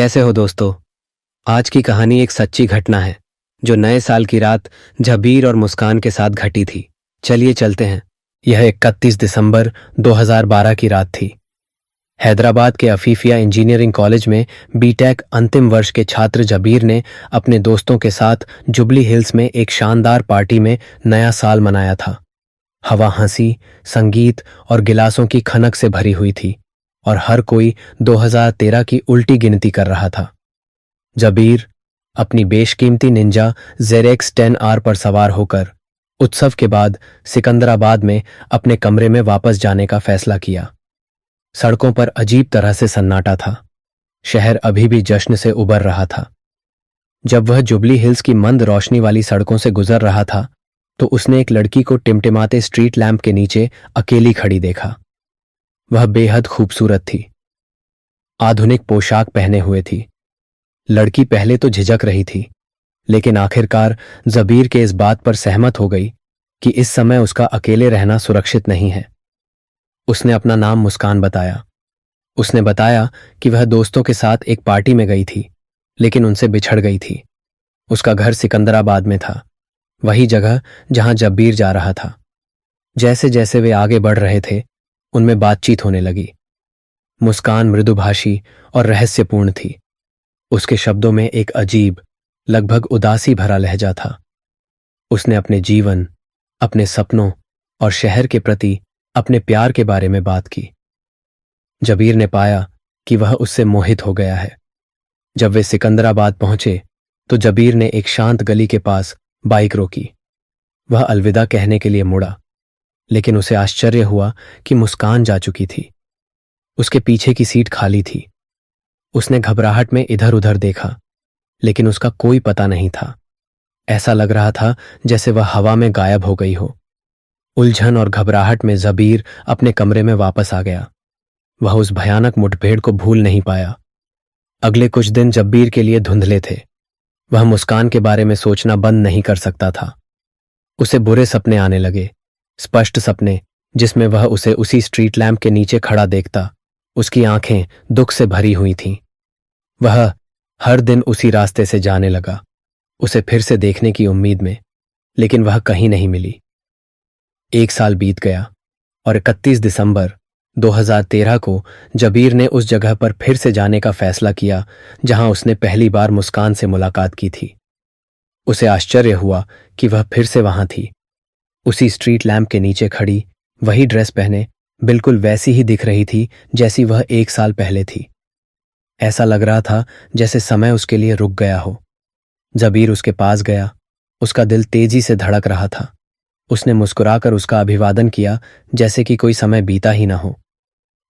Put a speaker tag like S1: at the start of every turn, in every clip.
S1: कैसे हो दोस्तों। आज की कहानी एक सच्ची घटना है जो नए साल की रात जबीर और मुस्कान के साथ घटी थी। चलिए चलते हैं। यह 31 दिसंबर 2012 की रात थी। हैदराबाद के अफीफिया इंजीनियरिंग कॉलेज में बीटेक अंतिम वर्ष के छात्र जबीर ने अपने दोस्तों के साथ जुबली हिल्स में एक शानदार पार्टी में नया साल मनाया था। हवा हंसी, संगीत और गिलासों की खनक से भरी हुई थी और हर कोई 2013 की उल्टी गिनती कर रहा था। जबीर अपनी बेशकीमती निंजा जेरेक्स 10R पर सवार होकर उत्सव के बाद सिकंदराबाद में अपने कमरे में वापस जाने का फैसला किया। सड़कों पर अजीब तरह से सन्नाटा था। शहर अभी भी जश्न से उबर रहा था। जब वह जुबली हिल्स की मंद रोशनी वाली सड़कों से गुजर रहा था तो उसने एक लड़की को टिमटिमाते स्ट्रीट लैंप के नीचे अकेली खड़ी देखा। वह बेहद खूबसूरत थी, आधुनिक पोशाक पहने हुए थी। लड़की पहले तो झिझक रही थी, लेकिन आखिरकार जबीर के इस बात पर सहमत हो गई कि इस समय उसका अकेले रहना सुरक्षित नहीं है। उसने अपना नाम मुस्कान बताया। उसने बताया कि वह दोस्तों के साथ एक पार्टी में गई थी, लेकिन उनसे बिछड़ गई थी। उसका घर सिकंदराबाद में था, वही जगह जहां जबीर जा रहा था। जैसे जैसे वे आगे बढ़ रहे थे, उनमें बातचीत होने लगी। मुस्कान मृदुभाषी और रहस्यपूर्ण थी। उसके शब्दों में एक अजीब, लगभग उदासी भरा लहजा था। उसने अपने जीवन, अपने सपनों और शहर के प्रति अपने प्यार के बारे में बात की। जबीर ने पाया कि वह उससे मोहित हो गया है। जब वे सिकंदराबाद पहुंचे तो जबीर ने एक शांत गली के पास बाइक रोकी। वह अलविदा कहने के लिए मुड़ा, लेकिन उसे आश्चर्य हुआ कि मुस्कान जा चुकी थी। उसके पीछे की सीट खाली थी। उसने घबराहट में इधर उधर देखा, लेकिन उसका कोई पता नहीं था। ऐसा लग रहा था जैसे वह हवा में गायब हो गई हो। उलझन और घबराहट में जबीर अपने कमरे में वापस आ गया। वह उस भयानक मुठभेड़ को भूल नहीं पाया। अगले कुछ दिन जबीर के लिए धुंधले थे। वह मुस्कान के बारे में सोचना बंद नहीं कर सकता था। उसे बुरे सपने आने लगे, स्पष्ट सपने जिसमें वह उसे उसी स्ट्रीट लैंप के नीचे खड़ा देखता। उसकी आंखें दुख से भरी हुई थीं। वह हर दिन उसी रास्ते से जाने लगा, उसे फिर से देखने की उम्मीद में, लेकिन वह कहीं नहीं मिली। एक साल बीत गया और 31 दिसंबर 2013 को जबीर ने उस जगह पर फिर से जाने का फैसला किया जहां उसने पहली बार मुस्कान से मुलाकात की थी। उसे आश्चर्य हुआ कि वह फिर से वहां थी, उसी स्ट्रीट लैंप के नीचे खड़ी, वही ड्रेस पहने, बिल्कुल वैसी ही दिख रही थी जैसी वह एक साल पहले थी। ऐसा लग रहा था जैसे समय उसके लिए रुक गया हो। जबीर उसके पास गया। उसका दिल तेजी से धड़क रहा था। उसने मुस्कुराकर उसका अभिवादन किया जैसे कि कोई समय बीता ही ना हो।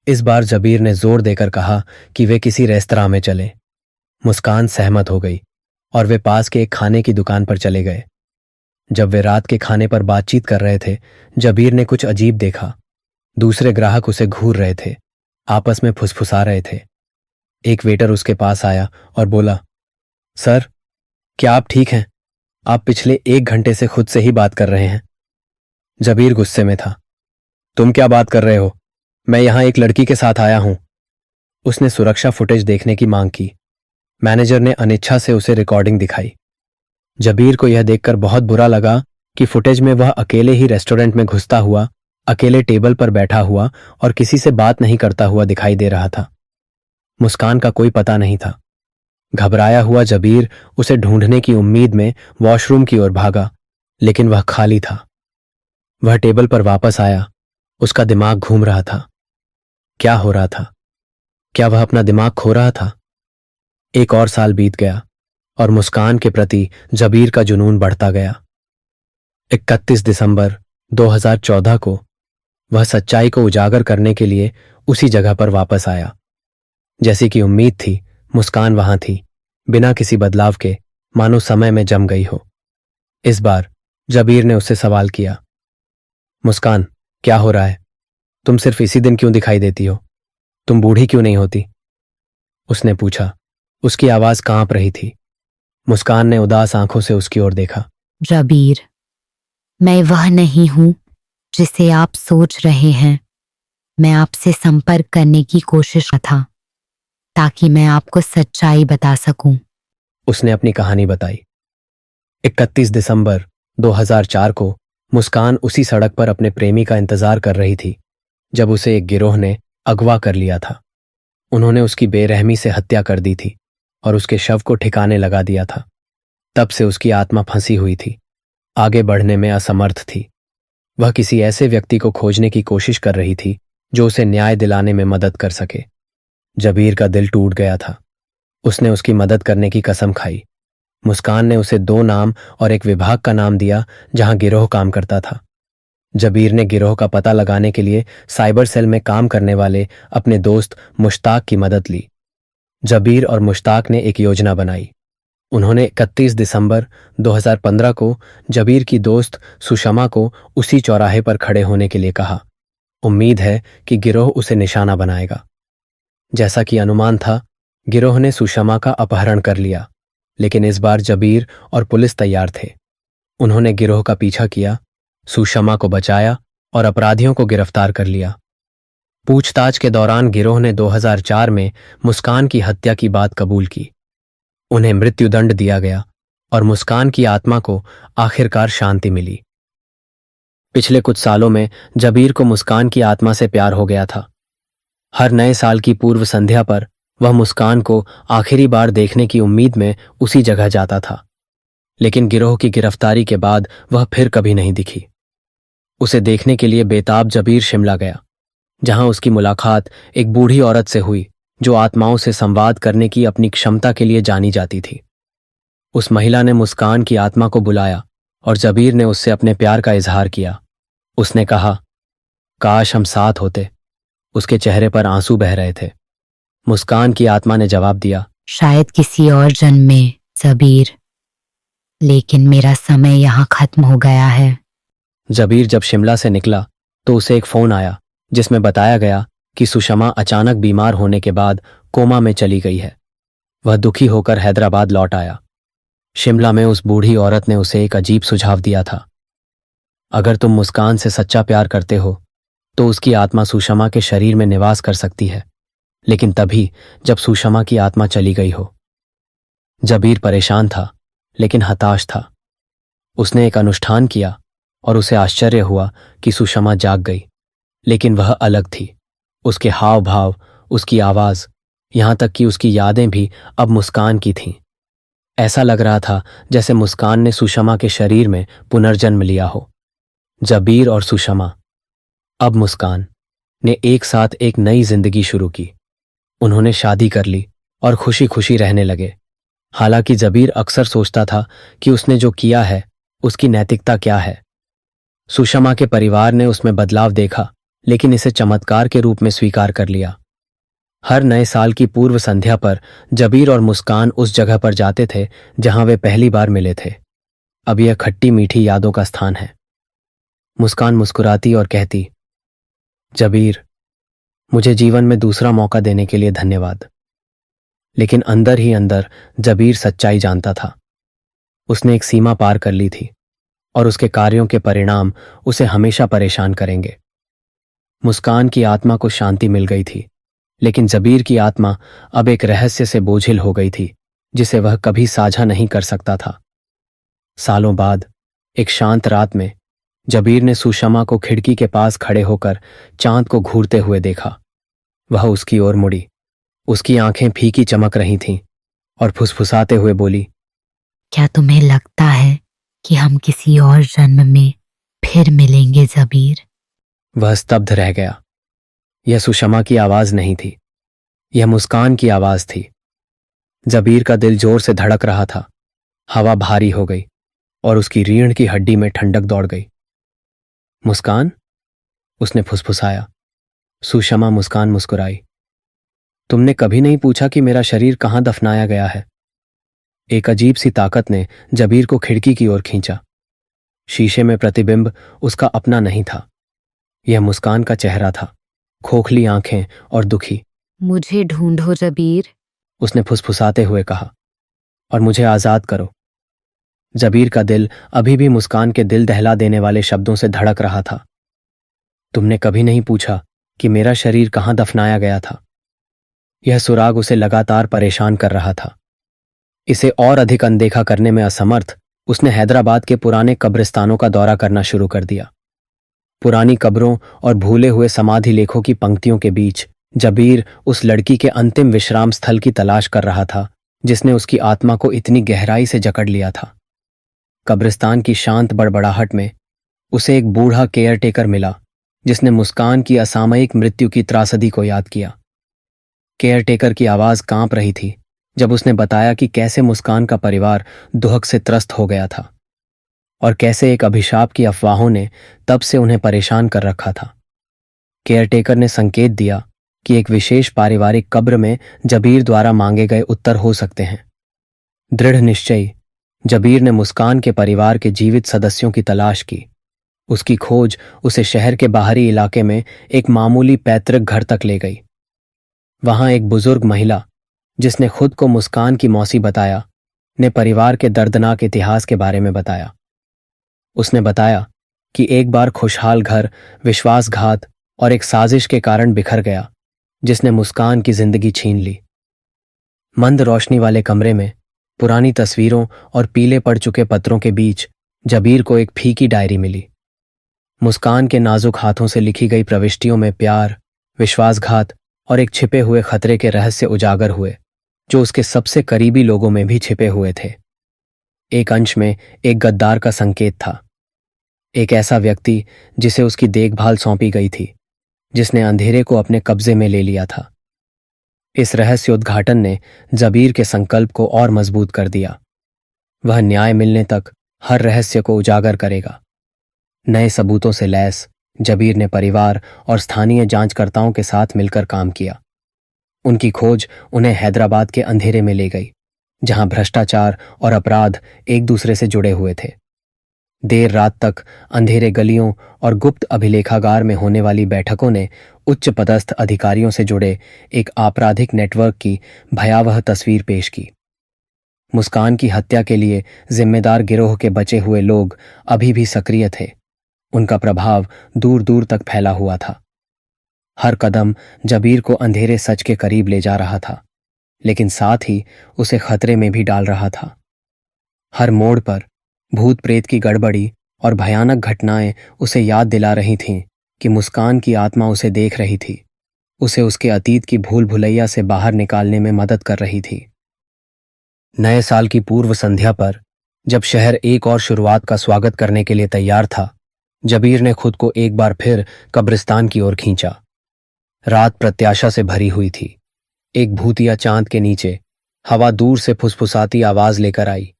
S1: इस बार जबीर ने जोर देकर कहा कि वे किसी रेस्तरां में चले। मुस्कान सहमत हो गई और वे पास के एक खाने की दुकान पर चले गए। जब वे रात के खाने पर बातचीत कर रहे थे, जबीर ने कुछ अजीब देखा। दूसरे ग्राहक उसे घूर रहे थे, आपस में फुसफुसा रहे थे। एक वेटर उसके पास आया और बोला, सर, क्या आप ठीक हैं? आप पिछले 1 घंटे से खुद से ही बात कर रहे हैं। जबीर गुस्से में था। तुम क्या बात कर रहे हो? मैं यहां एक लड़की के साथ आया हूं। उसने सुरक्षा फुटेज देखने की मांग की। मैनेजर ने अनिच्छा से उसे रिकॉर्डिंग दिखाई। जबीर को यह देखकर बहुत बुरा लगा कि फुटेज में वह अकेले ही रेस्टोरेंट में घुसता हुआ, अकेले टेबल पर बैठा हुआ और किसी से बात नहीं करता हुआ दिखाई दे रहा था। मुस्कान का कोई पता नहीं था। घबराया हुआ जबीर उसे ढूंढने की उम्मीद में वॉशरूम की ओर भागा, लेकिन वह खाली था। वह टेबल पर वापस आया। उसका दिमाग घूम रहा था। क्या हो रहा था? क्या वह अपना दिमाग खो रहा था? एक और साल बीत गया और मुस्कान के प्रति जबीर का जुनून बढ़ता गया। 31 दिसंबर 2014 को वह सच्चाई को उजागर करने के लिए उसी जगह पर वापस आया। जैसी कि उम्मीद थी, मुस्कान वहां थी, बिना किसी बदलाव के, मानो समय में जम गई हो। इस बार जबीर ने उससे सवाल किया, मुस्कान, क्या हो रहा है? तुम सिर्फ इसी दिन क्यों दिखाई देती हो? तुम बूढ़ी क्यों नहीं होती? उसने पूछा। उसकी आवाज कांप रही थी। मुस्कान ने उदास आंखों से उसकी ओर देखा।
S2: जबीर, मैं वह नहीं हूं जिसे आप सोच रहे हैं। मैं आपसे संपर्क करने की कोशिश था, ताकि मैं आपको सच्चाई बता सकूं।
S1: उसने अपनी कहानी बताई। 31 दिसंबर 2004 को मुस्कान उसी सड़क पर अपने प्रेमी का इंतजार कर रही थी जब उसे एक गिरोह ने अगवा कर लिया था। उन्होंने उसकी बेरहमी से हत्या कर दी थी और उसके शव को ठिकाने लगा दिया था। तब से उसकी आत्मा फंसी हुई थी, आगे बढ़ने में असमर्थ थी। वह किसी ऐसे व्यक्ति को खोजने की कोशिश कर रही थी जो उसे न्याय दिलाने में मदद कर सके। जबीर का दिल टूट गया था। उसने उसकी मदद करने की कसम खाई। मुस्कान ने उसे 2 नाम और एक विभाग का नाम दिया जहां गिरोह काम करता था। जबीर ने गिरोह का पता लगाने के लिए साइबर सेल में काम करने वाले अपने दोस्त मुश्ताक की मदद ली। जबीर और मुश्ताक ने एक योजना बनाई। उन्होंने 31 दिसंबर 2015 को जबीर की दोस्त सुषमा को उसी चौराहे पर खड़े होने के लिए कहा। उम्मीद है कि गिरोह उसे निशाना बनाएगा। जैसा कि अनुमान था, गिरोह ने सुषमा का अपहरण कर लिया, लेकिन इस बार जबीर और पुलिस तैयार थे। उन्होंने गिरोह का पीछा किया, सुषमा को बचाया और अपराधियों को गिरफ्तार कर लिया। पूछताछ के दौरान गिरोह ने 2004 में मुस्कान की हत्या की बात कबूल की। उन्हें मृत्युदंड दिया गया और मुस्कान की आत्मा को आखिरकार शांति मिली। पिछले कुछ सालों में जबीर को मुस्कान की आत्मा से प्यार हो गया था। हर नए साल की पूर्व संध्या पर वह मुस्कान को आखिरी बार देखने की उम्मीद में उसी जगह जाता था, लेकिन गिरोह की गिरफ्तारी के बाद वह फिर कभी नहीं दिखी। उसे देखने के लिए बेताब जबीर शिमला गया, जहां उसकी मुलाकात एक बूढ़ी औरत से हुई जो आत्माओं से संवाद करने की अपनी क्षमता के लिए जानी जाती थी। उस महिला ने मुस्कान की आत्मा को बुलाया और जबीर ने उससे अपने प्यार का इजहार किया। उसने कहा, काश हम साथ होते। उसके चेहरे पर आंसू बह रहे थे। मुस्कान की आत्मा ने जवाब दिया,
S2: शायद किसी और जन्म में जबीर, लेकिन मेरा समय यहाँ खत्म हो गया है।
S1: जबीर जब शिमला से निकला तो उसे एक फोन आया जिसमें बताया गया कि सुषमा अचानक बीमार होने के बाद कोमा में चली गई है। वह दुखी होकर हैदराबाद लौट आया। शिमला में उस बूढ़ी औरत ने उसे एक अजीब सुझाव दिया था। अगर तुम मुस्कान से सच्चा प्यार करते हो तो उसकी आत्मा सुषमा के शरीर में निवास कर सकती है, लेकिन तभी जब सुषमा की आत्मा चली गई हो। जबीर परेशान था, लेकिन हताश था। उसने एक अनुष्ठान किया और उसे आश्चर्य हुआ कि सुषमा जाग गई, लेकिन वह अलग थी। उसके हाव भाव, उसकी आवाज, यहां तक कि उसकी यादें भी अब मुस्कान की थीं। ऐसा लग रहा था जैसे मुस्कान ने सुषमा के शरीर में पुनर्जन्म लिया हो। जबीर और सुषमा, अब मुस्कान, ने एक साथ एक नई जिंदगी शुरू की। उन्होंने शादी कर ली और खुशी खुशी रहने लगे। हालांकि जबीर अक्सर सोचता था कि उसने जो किया है उसकी नैतिकता क्या है। सुषमा के परिवार ने उसमें बदलाव देखा, लेकिन इसे चमत्कार के रूप में स्वीकार कर लिया। हर नए साल की पूर्व संध्या पर जबीर और मुस्कान उस जगह पर जाते थे जहां वे पहली बार मिले थे। अब यह खट्टी मीठी यादों का स्थान है। मुस्कान मुस्कुराती और कहती, जबीर, मुझे जीवन में दूसरा मौका देने के लिए धन्यवाद। लेकिन अंदर ही अंदर जबीर सच्चाई जानता था। उसने एक सीमा पार कर ली थी और उसके कार्यों के परिणाम उसे हमेशा परेशान करेंगे। मुस्कान की आत्मा को शांति मिल गई थी, लेकिन जबीर की आत्मा अब एक रहस्य से बोझिल हो गई थी जिसे वह कभी साझा नहीं कर सकता था। सालों बाद एक शांत रात में जबीर ने सुषमा को खिड़की के पास खड़े होकर चांद को घूरते हुए देखा। वह उसकी ओर मुड़ी। उसकी आंखें फीकी चमक रही थीं और फुसफुसाते हुए बोली,
S2: क्या तुम्हें लगता है कि हम किसी और जन्म में फिर मिलेंगे जबीर?
S1: वह स्तब्ध रह गया। यह सुषमा की आवाज नहीं थी, यह मुस्कान की आवाज थी। जबीर का दिल जोर से धड़क रहा था। हवा भारी हो गई और उसकी रीढ़ की हड्डी में ठंडक दौड़ गई। मुस्कान, उसने फुसफुसाया। सुषमा मुस्कान मुस्कुराई। तुमने कभी नहीं पूछा कि मेरा शरीर कहाँ दफनाया गया है? एक अजीब सी ताकत ने जबीर को खिड़की की ओर खींचा। शीशे में प्रतिबिंब उसका अपना नहीं था। यह मुस्कान का चेहरा था, खोखली आंखें और दुखी।
S2: मुझे ढूंढो जबीर,
S1: उसने फुसफुसाते हुए कहा, और मुझे आजाद करो। जबीर का दिल अभी भी मुस्कान के दिल दहला देने वाले शब्दों से धड़क रहा था। तुमने कभी नहीं पूछा कि मेरा शरीर कहाँ दफनाया गया था? यह सुराग उसे लगातार परेशान कर रहा था। इसे और अधिक अनदेखा करने में असमर्थ उसने हैदराबाद के पुराने कब्रिस्तानों का दौरा करना शुरू कर दिया। पुरानी कब्रों और भूले हुए समाधि लेखों की पंक्तियों के बीच जबीर उस लड़की के अंतिम विश्राम स्थल की तलाश कर रहा था जिसने उसकी आत्मा को इतनी गहराई से जकड़ लिया था। कब्रिस्तान की शांत बड़बड़ाहट में उसे एक बूढ़ा केयरटेकर मिला जिसने मुस्कान की असामयिक मृत्यु की त्रासदी को याद किया। केयरटेकर की आवाज कांप रही थी जब उसने बताया कि कैसे मुस्कान का परिवार दुहक से त्रस्त हो गया था और कैसे एक अभिशाप की अफवाहों ने तब से उन्हें परेशान कर रखा था। केयरटेकर ने संकेत दिया कि एक विशेष पारिवारिक कब्र में जबीर द्वारा मांगे गए उत्तर हो सकते हैं। दृढ़ निश्चयी जबीर ने मुस्कान के परिवार के जीवित सदस्यों की तलाश की। उसकी खोज उसे शहर के बाहरी इलाके में एक मामूली पैतृक घर तक ले गई। वहां एक बुजुर्ग महिला जिसने खुद को मुस्कान की मौसी बताया ने परिवार के दर्दनाक इतिहास के बारे में बताया। उसने बताया कि एक बार खुशहाल घर विश्वासघात और एक साजिश के कारण बिखर गया जिसने मुस्कान की जिंदगी छीन ली। मंद रोशनी वाले कमरे में पुरानी तस्वीरों और पीले पड़ चुके पत्रों के बीच जबीर को एक फीकी डायरी मिली। मुस्कान के नाजुक हाथों से लिखी गई प्रविष्टियों में प्यार, विश्वासघात और एक छिपे हुए खतरे के रहस्य उजागर हुए जो उसके सबसे करीबी लोगों में भी छिपे हुए थे। एक अंश में एक गद्दार का संकेत था, एक ऐसा व्यक्ति जिसे उसकी देखभाल सौंपी गई थी, जिसने अंधेरे को अपने कब्जे में ले लिया था। इस रहस्योद्घाटन ने जबीर के संकल्प को और मजबूत कर दिया। वह न्याय मिलने तक हर रहस्य को उजागर करेगा। नए सबूतों से लैस जबीर ने परिवार और स्थानीय जांचकर्ताओं के साथ मिलकर काम किया। उनकी खोज उन्हें हैदराबाद के अंधेरे में ले गई, जहां भ्रष्टाचार और अपराध एक दूसरे से जुड़े हुए थे। देर रात तक अंधेरे गलियों और गुप्त अभिलेखागार में होने वाली बैठकों ने उच्च पदस्थ अधिकारियों से जुड़े एक आपराधिक नेटवर्क की भयावह तस्वीर पेश की। मुस्कान की हत्या के लिए जिम्मेदार गिरोह के बचे हुए लोग अभी भी सक्रिय थे। उनका प्रभाव दूर दूर तक फैला हुआ था। हर कदम जबीर को अंधेरे सच के करीब ले जा रहा था, लेकिन साथ ही उसे खतरे में भी डाल रहा था। हर मोड़ पर भूत प्रेत की गड़बड़ी और भयानक घटनाएं उसे याद दिला रही थीं कि मुस्कान की आत्मा उसे देख रही थी, उसे उसके अतीत की भूल भुलैया से बाहर निकालने में मदद कर रही थी। नए साल की पूर्व संध्या पर जब शहर एक और शुरुआत का स्वागत करने के लिए तैयार था, जबीर ने खुद को एक बार फिर कब्रिस्तान की ओर खींचा। रात प्रत्याशा से भरी हुई थी। एक भूतिया चांद के नीचे हवा दूर से फुसफुसाती आवाज लेकर आई।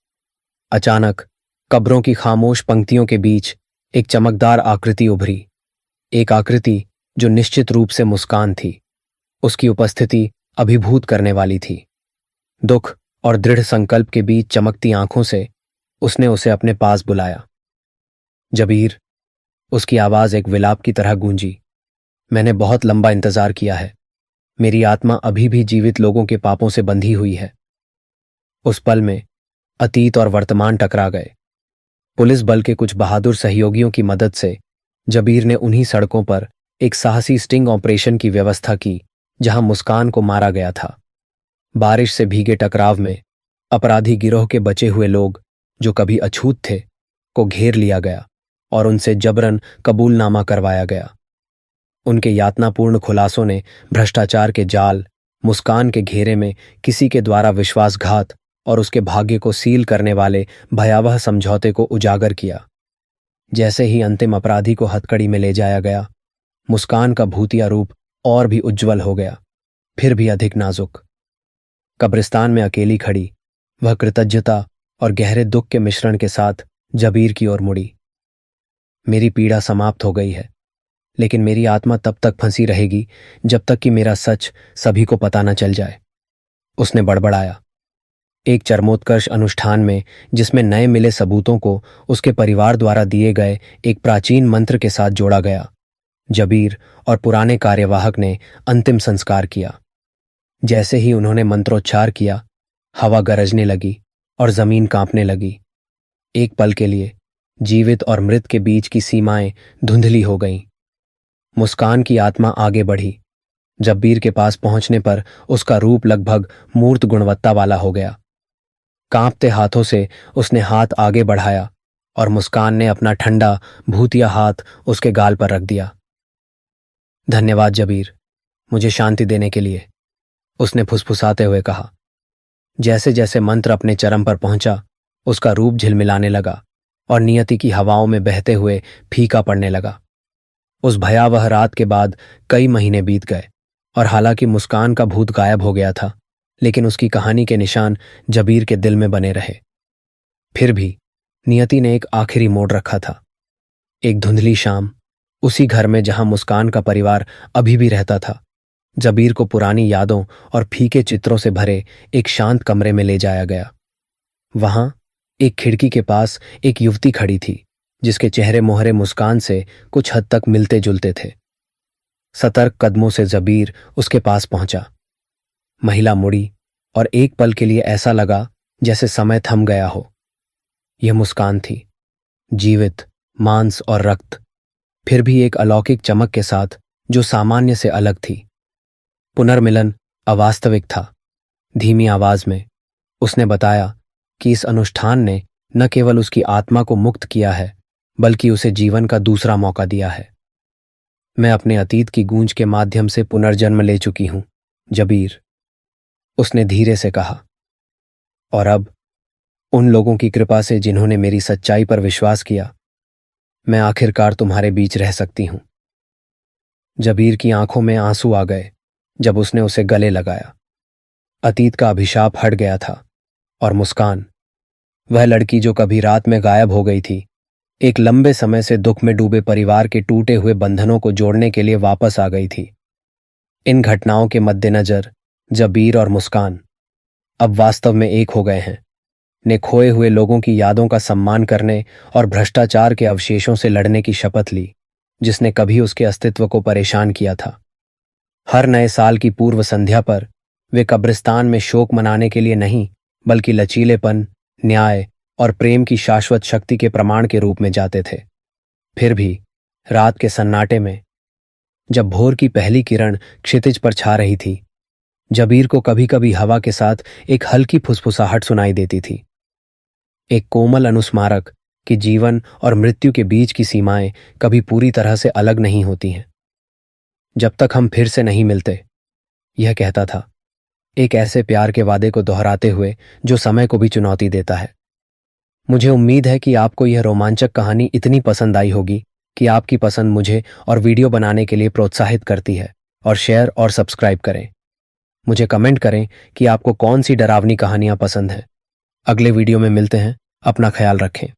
S1: अचानक कब्रों की खामोश पंक्तियों के बीच एक चमकदार आकृति उभरी, एक आकृति जो निश्चित रूप से मुस्कान थी। उसकी उपस्थिति अभिभूत करने वाली थी। दुख और दृढ़ संकल्प के बीच चमकती आंखों से उसने उसे अपने पास बुलाया। जबीर, उसकी आवाज एक विलाप की तरह गूंजी। मैंने बहुत लंबा इंतजार किया है। मेरी आत्मा अभी भी जीवित लोगों के पापों से बंधी हुई है। उस पल में अतीत और वर्तमान टकरा गए। पुलिस बल के कुछ बहादुर सहयोगियों की मदद से जबीर ने उन्हीं सड़कों पर एक साहसी स्टिंग ऑपरेशन की व्यवस्था की जहां मुस्कान को मारा गया था। बारिश से भीगे टकराव में अपराधी गिरोह के बचे हुए लोग, जो कभी अछूत थे, को घेर लिया गया और उनसे जबरन कबूलनामा करवाया गया। उनके यातनापूर्ण खुलासों ने भ्रष्टाचार के जाल, मुस्कान के घेरे में किसी के द्वारा विश्वासघात और उसके भाग्य को सील करने वाले भयावह समझौते को उजागर किया। जैसे ही अंतिम अपराधी को हथकड़ी में ले जाया गया, मुस्कान का भूतिया रूप और भी उज्जवल हो गया, फिर भी अधिक नाजुक। कब्रिस्तान में अकेली खड़ी वह कृतज्ञता और गहरे दुख के मिश्रण के साथ जबीर की ओर मुड़ी। मेरी पीड़ा समाप्त हो गई है, लेकिन मेरी आत्मा तब तक फंसी रहेगी जब तक कि मेरा सच सभी को पता न चल जाए, उसने बड़बड़ाया। एक चरमोत्कर्ष अनुष्ठान में जिसमें नए मिले सबूतों को उसके परिवार द्वारा दिए गए एक प्राचीन मंत्र के साथ जोड़ा गया, जबीर और पुराने कार्यवाहक ने अंतिम संस्कार किया। जैसे ही उन्होंने मंत्रोच्चार किया, हवा गरजने लगी और जमीन कांपने लगी। एक पल के लिए जीवित और मृत के बीच की सीमाएं धुंधली हो गईं। मुस्कान की आत्मा आगे बढ़ी, जब्बीर के पास पहुंचने पर उसका रूप लगभग मूर्त गुणवत्ता वाला हो गया। कांपते हाथों से उसने हाथ आगे बढ़ाया और मुस्कान ने अपना ठंडा भूतिया हाथ उसके गाल पर रख दिया। धन्यवाद जबीर, मुझे शांति देने के लिए, उसने फुसफुसाते हुए कहा। जैसे जैसे मंत्र अपने चरम पर पहुंचा, उसका रूप झिलमिलाने लगा और नियति की हवाओं में बहते हुए फीका पड़ने लगा। उस भयावह रात के बाद कई महीने बीत गए और हालांकि मुस्कान का भूत गायब हो गया था, लेकिन उसकी कहानी के निशान जबीर के दिल में बने रहे। फिर भी नियति ने एक आखिरी मोड़ रखा था। एक धुंधली शाम, उसी घर में जहां मुस्कान का परिवार अभी भी रहता था, जबीर को पुरानी यादों और फीके चित्रों से भरे एक शांत कमरे में ले जाया गया। वहां एक खिड़की के पास एक युवती खड़ी थी, जिसके चेहरे मोहरे मुस्कान से कुछ हद तक मिलते जुलते थे। सतर्क कदमों से जबीर उसके पास पहुंचा। महिला मुड़ी और एक पल के लिए ऐसा लगा जैसे समय थम गया हो। यह मुस्कान थी, जीवित, मांस और रक्त, फिर भी एक अलौकिक चमक के साथ जो सामान्य से अलग थी। पुनर्मिलन अवास्तविक था। धीमी आवाज में उसने बताया कि इस अनुष्ठान ने न केवल उसकी आत्मा को मुक्त किया है, बल्कि उसे जीवन का दूसरा मौका दिया है। मैं अपने अतीत की गूंज के माध्यम से पुनर्जन्म ले चुकी हूं, जबीर, उसने धीरे से कहा। और अब उन लोगों की कृपा से जिन्होंने मेरी सच्चाई पर विश्वास किया, मैं आखिरकार तुम्हारे बीच रह सकती हूं। जबीर की आंखों में आंसू आ गए जब उसने उसे गले लगाया। अतीत का अभिशाप हट गया था और मुस्कान, वह लड़की जो कभी रात में गायब हो गई थी, एक लंबे समय से दुख में डूबे परिवार के टूटे हुए बंधनों को जोड़ने के लिए वापस आ गई थी। इन घटनाओं के मद्देनजर जबीर और मुस्कान अब वास्तव में एक हो गए हैं, ने खोए हुए लोगों की यादों का सम्मान करने और भ्रष्टाचार के अवशेषों से लड़ने की शपथ ली, जिसने कभी उसके अस्तित्व को परेशान किया था। हर नए साल की पूर्व संध्या पर वे कब्रिस्तान में शोक मनाने के लिए नहीं, बल्कि लचीलेपन, न्याय और प्रेम की शाश्वत शक्ति के प्रमाण के रूप में जाते थे। फिर भी रात के सन्नाटे में, जब भोर की पहली किरण क्षितिज पर छा रही थी, जबीर को कभी कभी हवा के साथ एक हल्की फुसफुसाहट सुनाई देती थी। एक कोमल अनुस्मारक कि जीवन और मृत्यु के बीच की सीमाएं कभी पूरी तरह से अलग नहीं होती हैं। जब तक हम फिर से नहीं मिलते, यह कहता था, एक ऐसे प्यार के वादे को दोहराते हुए जो समय को भी चुनौती देता है। मुझे उम्मीद है कि आपको यह रोमांचक कहानी इतनी पसंद आई होगी कि आपकी पसंद मुझे और वीडियो बनाने के लिए प्रोत्साहित करती है। और शेयर और सब्सक्राइब करें। मुझे कमेंट करें कि आपको कौन सी डरावनी कहानियां पसंद हैं। अगले वीडियो में मिलते हैं। अपना ख्याल रखें।